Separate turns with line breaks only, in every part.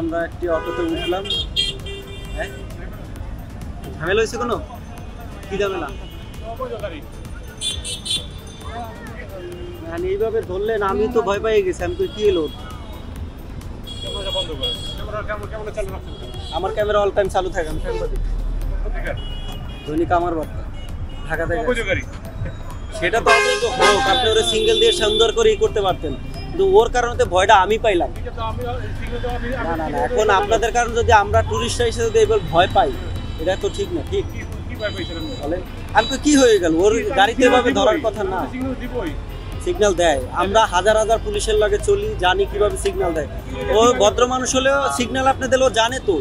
আমরা একটি অটোতে উঠলাম। হ্যাঁ, ঝামেলা হয়েছে কোনো? কি ঝামেলা? মানে এইভাবে ধরলেন, আমি তো ভয় পেয়ে গেছি। আমি তো কি এলো, আমার ক্যামেরা অল টাইম চালু থাকে। আমি সাংবাদিক, দৈনিক আমার বার্তা, ঢাকা থেকে। সেটা তো অবৈধ হোক, আপনি ওরা সিঙ্গেল দিয়ে সুন্দর করেই করতে পারতেন, কিন্তু ওর কারণে ভয়টা আমি পাইলাম। না না না, এখন আপনাদের কারণে যদি আমরা টুরিস্ট হিসেবে যদি এবার ভয় পাই, এটা তো ঠিক না। ঠিক আমি তো কি হয়ে গেল, ওর গাড়িতে এভাবে ধরার কথা না। সিগন্যাল দেয়, আমরা হাজার হাজার পুলিশের লাগে চলি, জানি কিভাবে সিগন্যাল দেয়। ও ভদ্র মানুষ হলেও সিগন্যাল আপনি দিলে ও জানে তো।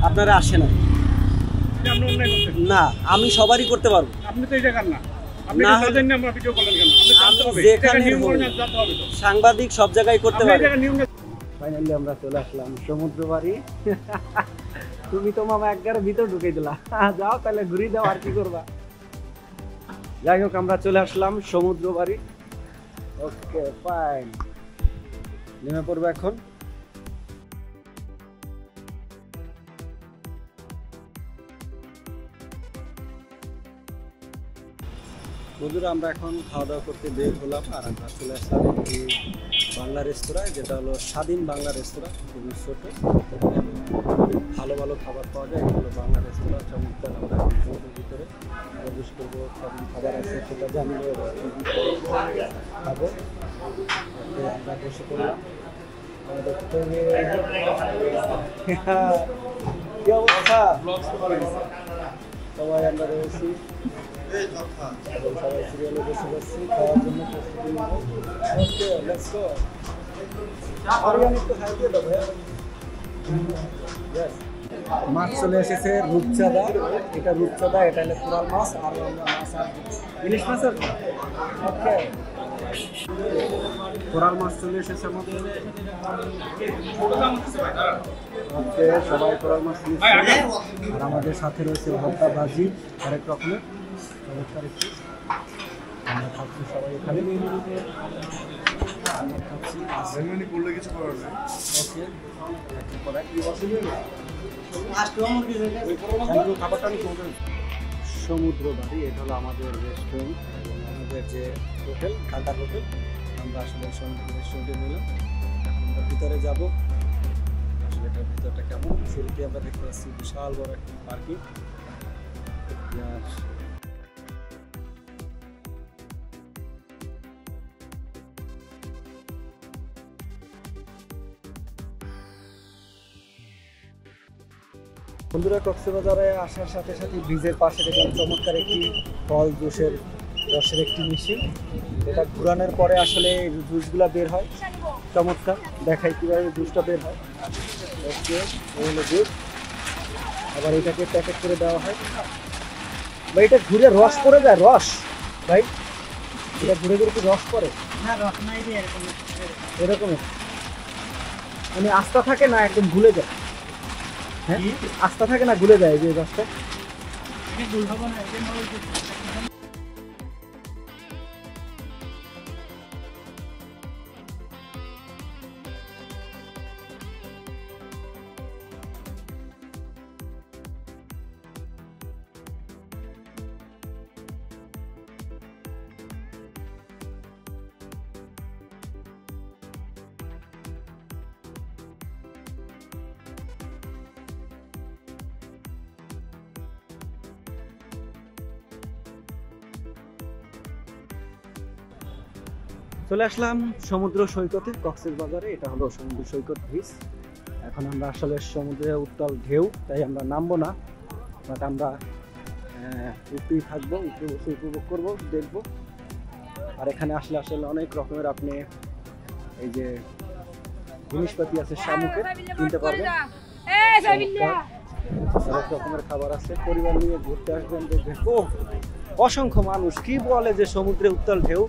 আপনারা আসে না না, আমি সবারই করতে পারবো। আপনি তো এটা না, আপনি তো জানেন আমরা ভিডিও করলেন কেন? আপনি জানতে হবে, যেখানে জানতে হবে তো। সাংবাদিক সব জায়গায় করতে পারে। ফাইনালি আমরা চলে আসলাম সমুদ্র বাড়ি। তুমি তো মামা একবারে ভিতর ঢুকে দিলা। যাও তাহলে ঘুরে দাও, আর কি করবা। যাই হোক, আমরা চলে আসলাম সমুদ্র বাড়ি। ওকে ফাইন, নেমে পড়বো এখন। বন্ধুরা, আমরা এখন খাওয়া দাওয়া করতে বের হলাম, আর আমরা চলে আসলাম একটি বাংলা রেস্তোরাঁয়, যেটা হলো স্বাধীন বাংলা রেস্তোরাঁ। খুবই ছোট, ভালো ভালো খাবার পাওয়া যায়। এটা হলো বাংলা রেস্তোরাঁ, চমৎকার। আমরা সমুদ্রের ভিতরে প্রবেশ করবো, স্বাধীন খাবার আছে সেটা জানবো, খাবো। আমরা বসে পড়লাম। কি অবস্থা সবাই? আমরা রয়েছি, সবাই সিরিয়ালে বসে যাচ্ছি খাওয়ার জন্য প্রস্তুতি নেব। ওকে, লেটস গো। মাছ চলে এসেছে, রূপচাঁদা। এটা রূপচাঁদা, এটা হলো কোরাল মাছ, আর আমরা মাছ আর ইলিশ মাছ। ওকে, কোরাল মাছ চলে এসেছে আমাদের। ওকে, সবাই কোরাল মাছ নিচ্ছে। আর আমাদের সাথে রয়েছে ভর্তা, ভাজি, আরেক রকমের চমৎকার একটু। আমরা খাচ্ছি সবাই এখানে। সমুদ্র বাড়ি, এটা হলো আমাদের রেস্টুরেন্ট এবং আমাদের যে হোটেল, ঢাকা হোটেল। আমরা আসলে সমুদ্র রেস্টুরেন্টে নিলাম। এখন আমরা ভিতরে যাবো। আসলে এটার ভিতরটা কেমন, শুরুতে আমরা দেখতে পাচ্ছি বিশাল বড় একটা পার্কিং। বন্ধুরা, কক্সবাজারে আসার সাথে সাথে ব্রিজের পাশে দেখলাম চমৎকার একটি ফল জুসের রসের একটি মেশিন। এটা ঘুরানোর পরে আসলে জুসগুলো বের হয়। চমৎকার, দেখাই কীভাবে জুসটা বের হয়। ওকে, এই হলো জুস। আবার এটাকে প্যাকেট করে দেওয়া হয়। ভাই, এটা ঘুরে রস পড়ে যায়? রস ভাই, এটা ঘুরে ঘুরে কি রস পড়ে? না, রস নাই, এরকম মানে আস্থা থাকে না, একদম ঘুলে যায়। হ্যাঁ, আস্থা থাকে না, ঘুলে যায় যে রসটা। চলে আসলাম সমুদ্র সৈকতে, কক্সবাজারে। এটা হলো সমুদ্র সৈকত ব্রিজ। এখন আমরা আসলে সমুদ্রের উত্তাল ঢেউ, তাই আমরা নামবো না, বাট আমরা উপরেই থাকবো, উপরে বসে উপভোগ করবো, দেখবো। আর এখানে আসলে আসলে অনেক রকমের আপনি এই যে জিনিসপাতি আছে শামুকের, কিনতে পারবেন। অনেক রকমের খাবার আছে, পরিবার নিয়ে ঘুরতে আসবেন দেখবেন। ও অসংখ্য মানুষ, কি বলে যে সমুদ্রে উত্তাল ঢেউ।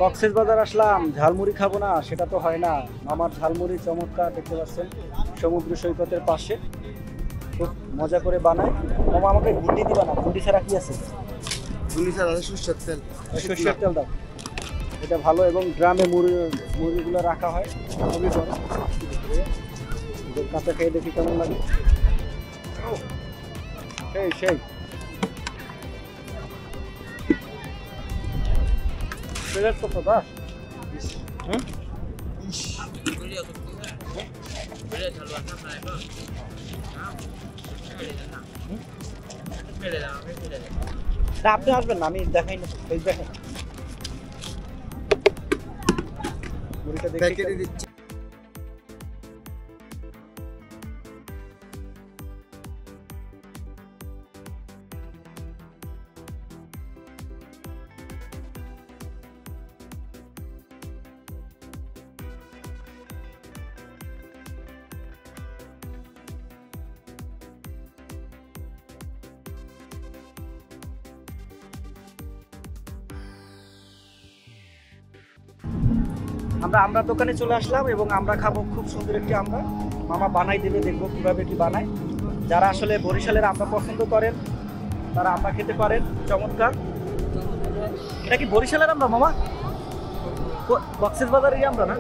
কক্সবাজার আসলাম, ঝালমুড়ি খাবো না সেটা তো হয় না। আমার ঝালমুড়ি চমৎকার, দেখতে পাচ্ছেন সমুদ্র সৈকতের পাশে, খুব মজা করে বানায়। মামা আমাকে ভুন্ডি দিবা না? ভুন্ডি ছাড়া কি আছে?
ভুন্ডি ছাড়া সরষের তেল।
সরষের তেল দাও, এটা ভালো। এবং ড্রামে মুড়িগুলো রাখা হয়, খুবই ভালো। কাঁচা খেয়ে দেখি কেমন লাগে। সেই সেই প্লেট কত? 10? হুম, আপনি আসবেন না, আমি দেখাই না, দেখেন মুড়িটা দেখে
দিচ্ছি।
আমরা দোকানে চলে আসলাম এবং আমরা খাবো খুব সুন্দর একটি আমরা। মামা বানাই দেবে, দেখবো কিভাবে কি বানায়। যারা আসলে বরিশালের আমরা পছন্দ করেন তারা আমরা খেতে পারেন। চমৎকার। এটা কি বরিশালের আমরা মামা? কক্সবাজারেরই আমরা না?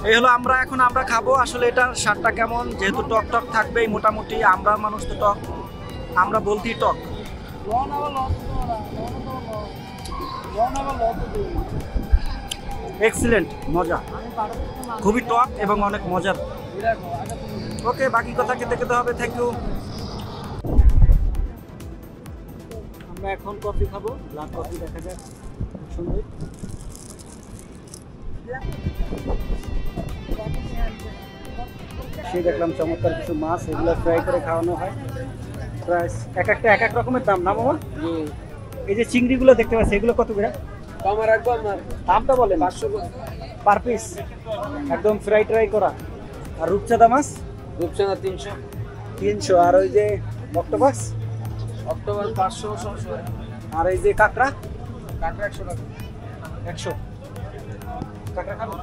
এই হলো আমরা, এখন আমরা খাবো। আসলে এটার স্বাদটা কেমন, যেহেতু টক টক থাকবেই মোটামুটি, আমরা মানুষ তো টক, আমরা বলতেই টক। এক্সিলেন্ট, মজা, খুবই টক এবং অনেক মজার। ওকে, বাকি কথা খেতে খেতে হবে। Thank you. আমরা এখন কফি খাবো, ব্ল্যাক কফি, দেখা যাক খুব সুন্দর। সে দেখলাম চমৎকার কিছু মাছ, এগুলো ফ্রাই করে খাওয়ানো হয়। প্রাইস এক একটা এক এক রকমের দাম না মামা? এই যে চিংড়িগুলো দেখতে পাচ্ছি, এগুলো কত করে দামটা বলেন?
500
পার পিস, একদম ফ্রাই ট্রাই করা। আর রূপচাঁদা মাছ?
রূপচাঁদা 300।
300। আর ওই যে অক্টোপাস?
অক্টোপাস 500।
আর এই যে কাঁকড়া?
কাঁকড়া 100 টাকা।
100। কাঁকড়া খাবো?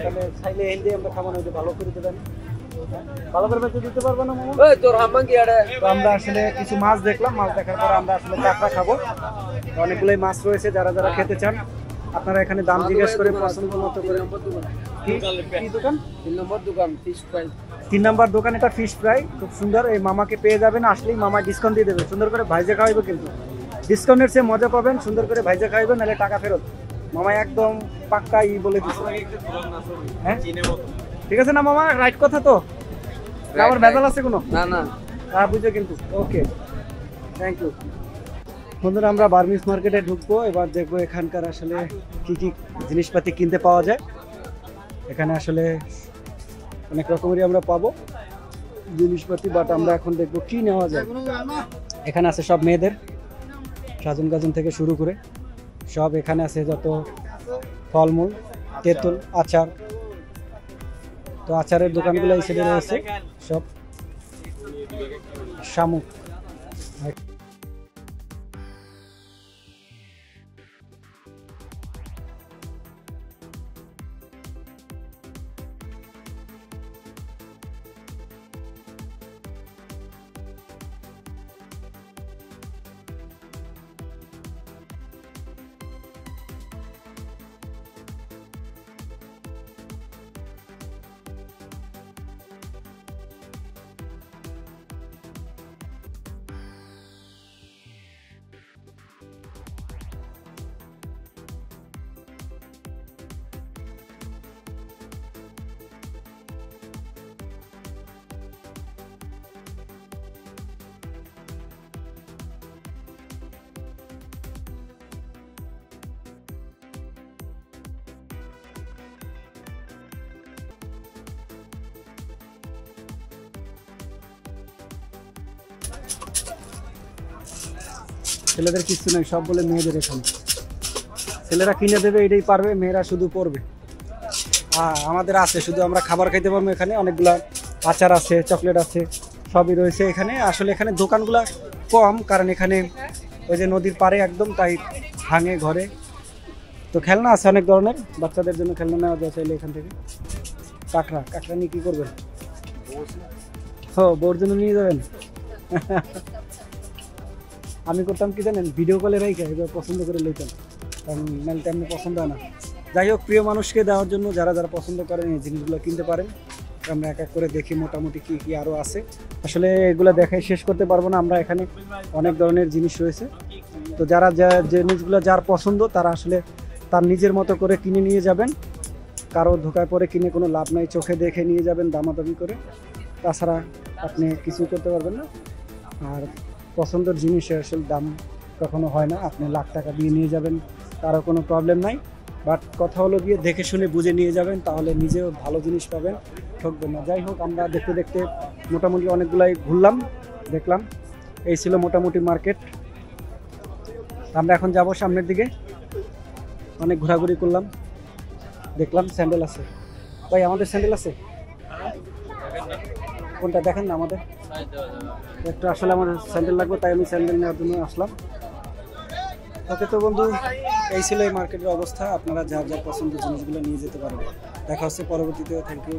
তাহলে চাইলে এনে দিয়ে আমরা খাওয়ানো, ভালো করে দেবেন। ভালো করে বেঁচে দিতে পারবো না মামা?
ওই তোর হাম্বাঙ্গি আরে।
তো আমরা আসলে কিছু মাছ দেখলাম, মাছ দেখার পর আমরা আসলে কাঁকড়া খাবো। অনেকগুলোই মাছ রয়েছে, যারা যারা খেতে চান আপনারা এখানে দাম জিজ্ঞেস করে পছন্দ মতো করে। কি দোকান?
3 নম্বর দোকান, ফিশ ফ্রাই।
3 নম্বর দোকান, এটা ফিশ ফ্রাই, খুব সুন্দর। এই মামাকে পেয়ে যাবেন, আসলেই মামা ডিসকাউন্ট দিয়ে দেবে, সুন্দর করে ভাইজা খাওয়াইবে। কিন্তু ডিসকাউন্টের চেয়ে মজা পাবেন, সুন্দর করে ভাইজা খাওয়াইবেন, নাহলে টাকা ফেরত। মামা একদম পাক্কা বলে দিচ্ছে। হ্যাঁ ঠিক আছে না মামা? রাইট কথা তো? আমার ভেজাল আছে কোনো?
না না,
বুঝো কিন্তু। ওকে, থ্যাংক ইউ। বন্ধুরা, আমরা বার্মিজ মার্কেটে ঢুকবো, এবার দেখবো এখানকার আসলে কি কি জিনিসপাতি কিনতে পাওয়া যায়। এখানে আসলে অনেক রকমেরই আমরা পাবো জিনিসপাতি, বাট আমরা এখন দেখবো কি নেওয়া যায়। এখানে আছে সব মেয়েদের সাজন গাজন থেকে শুরু করে সব এখানে আছে, যত ফলমূল, তেঁতুল, আচার। তো আচারের দোকানগুলো এই সাইডে রয়েছে, সব শামুক। ছেলেদের কিছু নেই, সব বলে মেয়েদের এখানে। ছেলেরা কিনে দেবে, এটাই পারবে, মেয়েরা শুধু পরবে। হ্যাঁ, আমাদের আছে, শুধু আমরা খাবার খাইতে পারবো এখানে। অনেকগুলা আচার আছে, চকলেট আছে, সবই রয়েছে এখানে। আসলে এখানে দোকানগুলা কম, কারণ এখানে ওই যে নদীর পাড়ে একদম, তাই ভাঙে ঘরে। তো খেলনা আছে অনেক ধরনের, বাচ্চাদের জন্য খেলনা নেওয়া যায় চাইলে এখান থেকে। কাঁকড়া কাঁকড়া নিয়ে কী করবেন? ও, বউর জন্য নিয়ে যাবেন? আমি করতাম কি জানেন, ভিডিও কলে রাইখা এবার পছন্দ করে লইতাম, কারণ নাহলে তেমনি পছন্দ হয় না। যাই হোক, প্রিয় মানুষকে দেওয়ার জন্য যারা যারা পছন্দ করেন এই জিনিসগুলো কিনতে পারেন। আমরা এক এক করে দেখি মোটামুটি কি কি আরও আছে। আসলে এগুলো দেখাই শেষ করতে পারবো না আমরা, এখানে অনেক ধরনের জিনিস রয়েছে। তো যারা জিনিসগুলো যার পছন্দ তারা আসলে তার নিজের মতো করে কিনে নিয়ে যাবেন। কারো ধোকায় পরে কিনে কোনো লাভ নাই, চোখে দেখে নিয়ে যাবেন দামাদামি করে, তাছাড়া আপনি কিছুই করতে পারবেন না। আর পছন্দের জিনিসের আসলে দাম কখনো হয় না, আপনি লাখ টাকা দিয়ে নিয়ে যাবেন, তারও কোনো প্রবলেম নাই। বাট কথা হলো গিয়ে দেখে শুনে বুঝে নিয়ে যাবেন, তাহলে নিজেও ভালো জিনিস পাবেন, ঠকবেন না। যাই হোক, আমরা দেখতে দেখতে মোটামুটি অনেকগুলাই ঘুরলাম, দেখলাম। এই ছিল মোটামুটি মার্কেট। আমরা এখন যাব সামনের দিকে। অনেক ঘোরাঘুরি করলাম, দেখলাম স্যান্ডেল আছে। ভাই, আমাদের স্যান্ডেল আছে? কোনটা দেখেন না আমাদের একটা। আসলে আমার স্যান্ডেল লাগবে, তাই আমি স্যান্ডেল নেওয়ার জন্য আসলাম। ওকে, তো বন্ধু, এই ছিল এই মার্কেটের অবস্থা। আপনারা যার যার পছন্দের জিনিসগুলো নিয়ে যেতে পারেন। দেখা হচ্ছে পরবর্তীতে। Thank you.